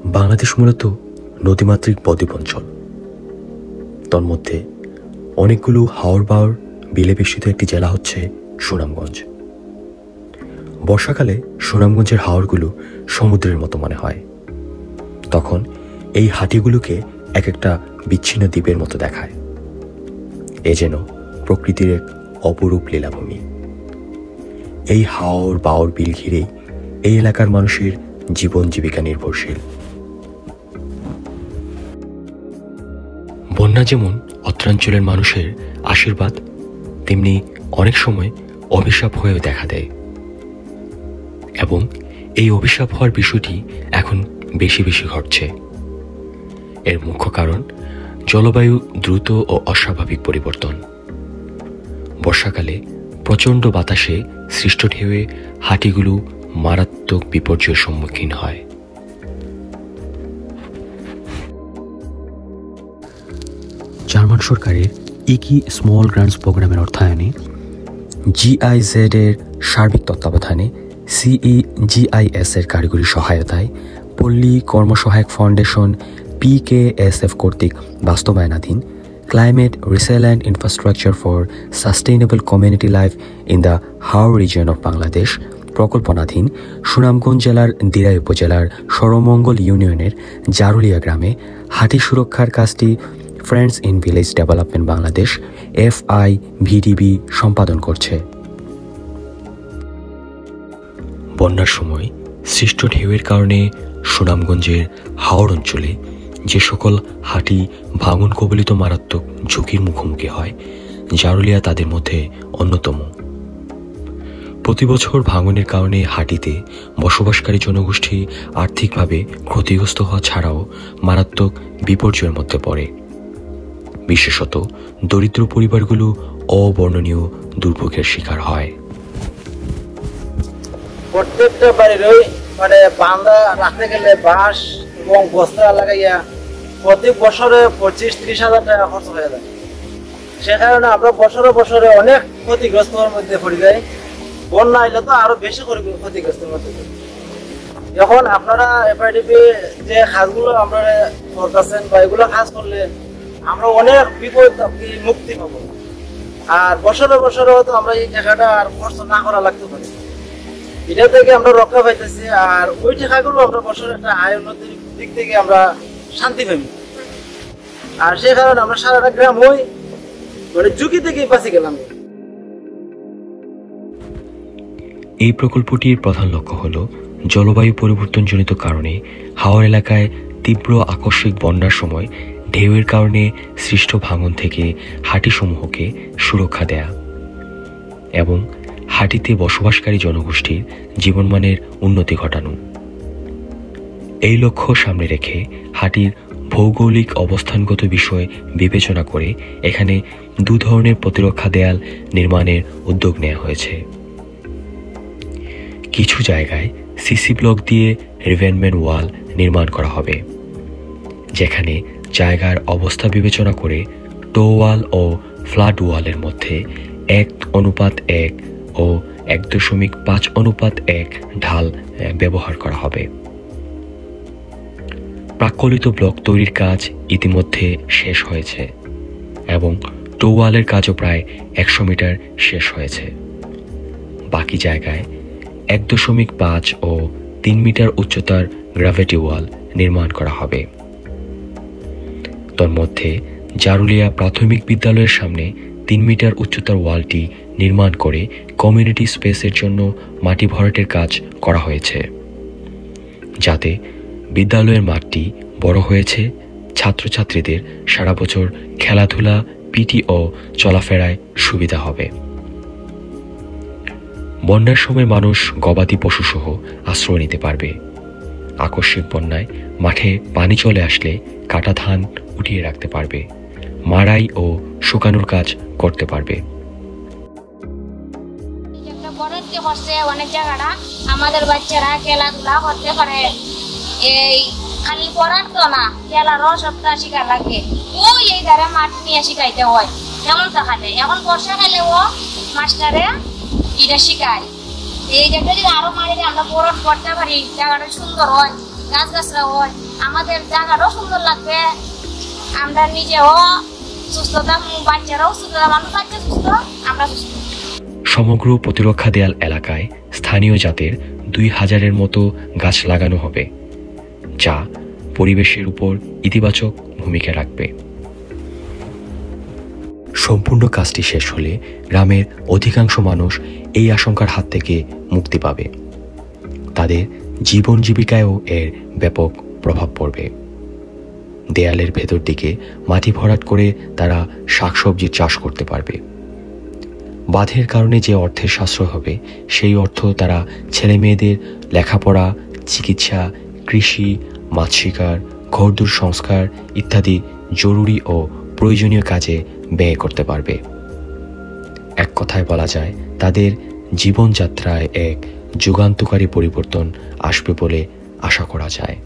বাংলাদেশ মূলত নদীমাতৃক বদ্বীপ অঞ্চল। তন্মধ্যে অনেকগুলো হাওর বাওর বিলে বেষ্টিত একটি জেলা হচ্ছে সুনামগঞ্জ। বর্ষাকালে সুনামগঞ্জের হাওরগুলো সমুদ্রের মতো মনে হয়। তখন এই হাটিগুলোকে এক একটা বিচ্ছিন্ন দ্বীপের মতো দেখায়। এ যেন প্রকৃতির এক অপরূপ লীলাভূমি। এই হাওর বাওর বিল ঘিরেই এই এলাকার মানুষের জীবন জীবিকা নির্ভরশীল। বন্যা যেমন অত্রাঞ্চলের মানুষের আশীর্বাদ, তেমনি অনেক সময় অভিশাপ হয়েও দেখা দেয়। এবং এই অভিশাপ হওয়ার বিষয়টি এখন বেশি বেশি ঘটছে। এর মুখ্য কারণ জলবায়ু দ্রুত ও অস্বাভাবিক পরিবর্তন। বর্ষাকালে প্রচণ্ড বাতাসে সৃষ্ট ঢেউয়ে হাটিগুলো মারাত্মক বিপর্যয়ের সম্মুখীন হয়। জার্মান সরকারের ইকি স্মল গ্রান্টস প্রোগ্রামের অর্থায়নে GIZ এর সার্বিক তত্ত্বাবধানে CEGIS এর কারিগরি সহায়তায় পল্লী কর্মসহায়ক ফাউন্ডেশন PKSF কর্তৃক বাস্তবায়নাধীন climate resilient infrastructure for sustainable community life in the haor region of Bangladesh প্রকল্পনাধীন সুনামগঞ্জ জেলার দিরাই উপজেলার সরমঙ্গল ইউনিয়নের জারুলিয়া গ্রামে হাটি সুরক্ষার কাজটি friends in village development Bangladesh FIVDB সম্পাদন করছে। বন্যার সময় সৃষ্ট ঢেউয়ের কারণে সুনামগঞ্জের হাওর অঞ্চলে যে সকল হাটি ভাঙন কবলিত মারাত্মক ঝুঁকির মুখোমুখি হয়, জারুলিয়া তাদের মধ্যে অন্যতম। প্রতি বছর ভাঙনের কারণে হাটিতে বসবাসকারী জনগোষ্ঠী আর্থিকভাবে ক্ষতিগ্রস্ত হওয়া ছাড়াও মারাত্মক বিপর্যয়ের মধ্যে পড়ে। বিশেষত দরিদ্র পরিবারগুলো অবর্ণনীয় দুর্ভোগের শিকার হয়। প্রত্যেকটা বাড়িরই বান্ধা রাখতে গেলে বাঁশ এবং বস্তা লাগাইয়া প্রতি বছরে 25-30 হাজার টাকা খরচ হয়ে যায়। সে কারণে আমরা বছরে অনেক ক্ষতিগ্রস্তর মধ্যে পড়ে যাই। বন্যা আইলে তো আরো বেশি করে ক্ষতিগ্রস্তের মধ্যে। এখন আপনারা FIDB যে কাজগুলো আপনারা করতেছেন বা এগুলো কাজ করলে আমরা অনেক বিপদ মুক্তি পাবো। আর বছরে হয়তো আমরা এই টাকাটা আর খরচ না করা লাগতে পারে, এটা থেকে আমরা রক্ষা পাইতেছি। আর ওই টাকাগুলো আমরা বছরের একটা আয় উন্নতির দিক থেকে আমরা শান্তি পাই। আর সেই কারণে আমরা সারাটা গ্রাম ঝুঁকি থেকে বাঁচি গেলাম। এই প্রকল্পটির প্রধান লক্ষ্য হল জলবায়ু পরিবর্তনজনিত কারণে হাওর এলাকায় তীব্র আকস্মিক বন্যার সময় ঢেউয়ের কারণে সৃষ্ট ভাঙন থেকে হাটিসমূহকে সুরক্ষা দেয়া এবং হাটিতে বসবাসকারী জনগোষ্ঠীর জীবনমানের উন্নতি ঘটানো। এই লক্ষ্য সামনে রেখে হাটির ভৌগোলিক অবস্থানগত বিষয় বিবেচনা করে এখানে 2 ধরনের প্রতিরক্ষা দেয়াল নির্মাণের উদ্যোগ নেওয়া হয়েছে। কিছু জায়গায় সিসি ব্লক দিয়ে রিভেনমেন্ট ওয়াল নির্মাণ করা হবে, যেখানে জায়গার অবস্থা বিবেচনা করে টো ওয়াল ও ফ্লাড ওয়ালের মধ্যে 1:1 ও 1.5:1 ঢাল ব্যবহার করা হবে। প্রাক্কলিত ব্লক তৈরির কাজ ইতিমধ্যে শেষ হয়েছে এবং টো ওয়ালের কাজও প্রায় 100 মিটার শেষ হয়েছে। বাকি জায়গায় 1.5 ও 3 মিটার উচ্চতার গ্রাভিটি ওয়াল নির্মাণ করা হবে। তন্মধ্যে জারুলিয়া প্রাথমিক বিদ্যালয়ের সামনে 3 মিটার উচ্চতার ওয়ালটি নির্মাণ করে কমিউনিটি স্পেসের জন্য মাটি ভরাটের কাজ করা হয়েছে, যাতে বিদ্যালয়ের মাঠটি বড় হয়েছে, ছাত্রছাত্রীদের সারা বছর খেলাধুলা, পিটি ও চলাফেরায় সুবিধা হবে। বন্যার সময় মানুষ গবাদি পশুসহ আশ্রয় নিতে পারবে। আকস্মিক বন্যায় মাঠে পানি চলে আসলে কাটা ধান উঠিয়ে রাখতে পারবে, মাড়াই ও শুকানোর কাজ করতে পারবে। অনেক জায়গাটা আমাদের বাচ্চারা খেলাধুলা করতে পারে। এই খালি পড়ার তো না, খেলারও সবটা শিকার লাগে। ওই এই ধারে মাঠ নিয়ে শিখাইতে হয়, কেমন তাকালে এখন বর্ষাকালে ও মাস্টারে এটা শিখায়। এই জায়গাটা যদি আরো মারিলে আমরা পড়ার করতে পারি, জায়গাটা সুন্দর হয়, গাছ গাছরা হয়, আমাদের জায়গাটাও সুন্দর লাগবে, আমরা নিজেও সুস্থ থাকবো, বাচ্চারাও সুস্থ, মানুষ বাচ্চা সুস্থ, আমরা সুস্থ। সমগ্র প্রতিরক্ষা দেয়াল এলাকায় স্থানীয় জাতের 2000-এর মতো গাছ লাগানো হবে, যা পরিবেশের উপর ইতিবাচক ভূমিকা রাখবে। সম্পূর্ণ কাজটি শেষ হলে গ্রামের অধিকাংশ মানুষ এই আশঙ্কার হাত থেকে মুক্তি পাবে। তাদের জীবন জীবিকায়ও এর ব্যাপক প্রভাব পড়বে। দেয়ালের ভেতর দিকে মাটি ভরাট করে তারা শাকসবজি চাষ করতে পারবে। বাঁধের কারণে যে অর্থের সাশ্রয় হবে, সেই অর্থ তারা ছেলে মেয়েদের লেখাপড়া, চিকিৎসা, কৃষি, মাছ শিকার, ঘরদোর সংস্কার ইত্যাদি জরুরি ও প্রয়োজনীয় কাজে ব্যয় করতে পারবে। এক কথায় বলা যায়, তাদের জীবনযাত্রায় এক যুগান্তকারী পরিবর্তন আসবে বলে আশা করা যায়।